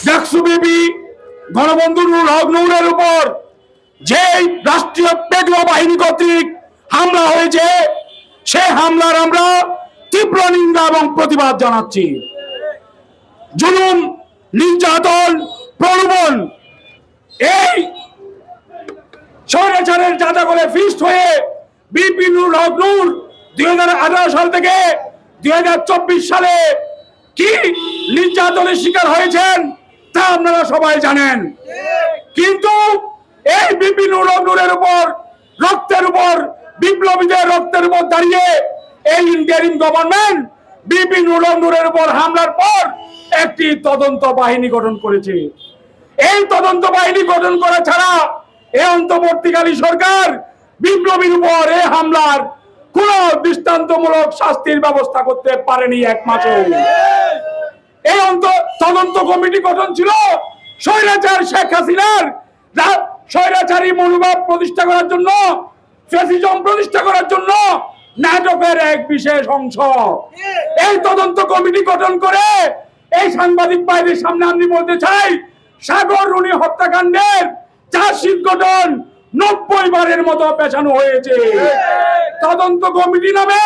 ডাকসু বিবি গণবন্ধু নুরুল হক নূরের উপর যে রাষ্ট্রীয় পেটুয়া বাহিনী কর্তৃক হামলা হয়েছে, সে হামলার আমরা তীব্র নিন্দা এবং প্রতিবাদ জানাচ্ছি। জুলুম, নির্যাতন, প্রলোভন, এই স্বৈরাচারের জাদাগলে ফিস্ট হয়ে বিপি নুরুল হক নূর 2018 সাল থেকে 2024 সালে কি নির্যাতনের শিকার হয়েছেন তা আপনারা সবাই জানেন। কিন্তু এই বিপি নুরুল হক নূরের উপর রক্তের উপর, বিপ্লবীদের রক্তের উপর দাঁড়িয়ে এই ইন্টারিম গভর্নমেন্ট বিপি নুরুল হক নূরের উপর হামলার পর একটি তদন্ত বাহিনী গঠন করেছে। এই তদন্ত বাহিনী গঠন করা ছাড়া এই অন্তর্বর্তীকালীন সরকার বিপ্লবীর উপর এই হামলার কোন দৃষ্টান্তমূলক শাস্তির ব্যবস্থা করতে পারেনি এক মাসও। এই তদন্ত কমিটি গঠন ছিল স্বৈরাচার শেখ হাসিনার স্বৈরাচারী মনোভাব প্রতিষ্ঠা করার জন্য, ফ্যাসিজম প্রতিষ্ঠা করার জন্য নাটকের এক বিশেষ অংশ। এই তদন্ত কমিটি গঠন করে এই সাংবাদিক ভাইদের সামনে আমি বলতে চাই, সাগর রুনি হত্যাকাণ্ডের চার্জশিট গঠন 90 বারের মতো পেছানো হয়েছে। তদন্ত কমিটি নামে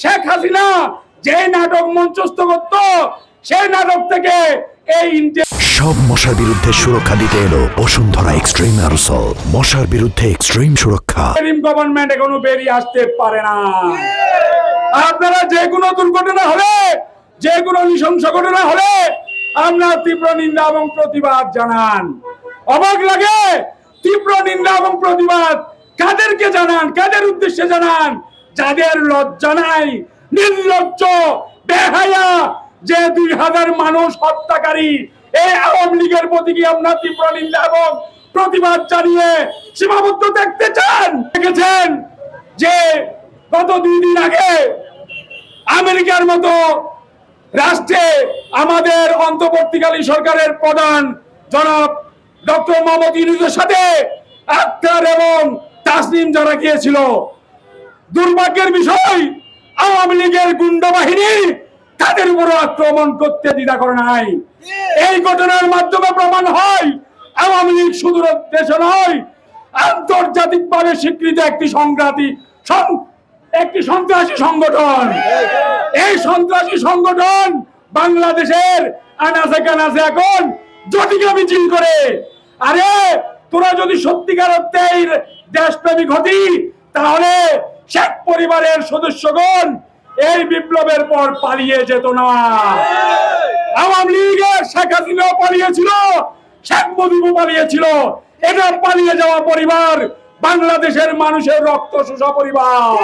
শেখ হাসিনা যে নাটক মঞ্চস্থ করত, সেই নাটক থেকে এই সব মশার বিরুদ্ধে সুরক্ষা দিতে এলো বসুন্ধরা এক্সট্রিম অ্যারোসল। মশার বিরুদ্ধে এক্সট্রিম সুরক্ষা। গভর্নমেন্ট এখনো বেরিয়ে আসতে পারে না। আপনারা যে কোনো দুর্ঘটনা হলে, যে কোনো নৃশংস ঘটনা হলে আমরা তীব্র নিন্দা এবং প্রতিবাদ জানান। অবাক লাগে, তীব্র নিন্দা এবং প্রতিবাদ কাদেরকে জানান, কাদের উদ্দেশ্যে জানান? যাদের লজ্জা নাই, নির্লজ্জ, বেহায়া, যে 2000 মানুষ হত্যাকারী এই আওয়ামী লীগের প্রতি কি আমরা তীব্র নিন্দা এবং প্রতিবাদ জানিয়ে সীমাবদ্ধ দেখতে চান? দেখেছেন যে গত 2 দিন আগে আমেরিকার মতো রাষ্ট্রে আমাদের অন্তর্বর্তীকালীন সরকারের প্রধান জনাব ডক্টর মোহাম্মদ ইউনূসের সাথে আক্তার এবং তাসনিম যারা গিয়েছিল। দুর্ভাগ্যের বিষয়, আওয়ামী লীগের গুন্ডা বাহিনী তাদের উপর আক্রমণ করতে দ্বিধা করে নাই। এই ঘটনার মাধ্যমে প্রমাণ হয় আওয়ামী লীগ শুধু দেশে নয়, আন্তর্জাতিকভাবে স্বীকৃত একটি সন্ত্রাসী সংগঠন। এই সন্ত্রাসী সংগঠন বাংলাদেশের আনাচে কানাচে এখন জটিকা মিছিল করে। আরে তোরা যদি সত্যিকার অর্থে দেশপ্রেমিক হতি, তাহলে শেখ পরিবারের সদস্যগণ এই বিপ্লবের পর পালিয়ে যেত না। আওয়ামী লীগের শেখ হাসিনা পালিয়েছিল, শেখ মুজিবও পালিয়েছিল। এটা পালিয়ে যাওয়া পরিবার বাংলাদেশের মানুষের রক্ত শোষা পরিবার।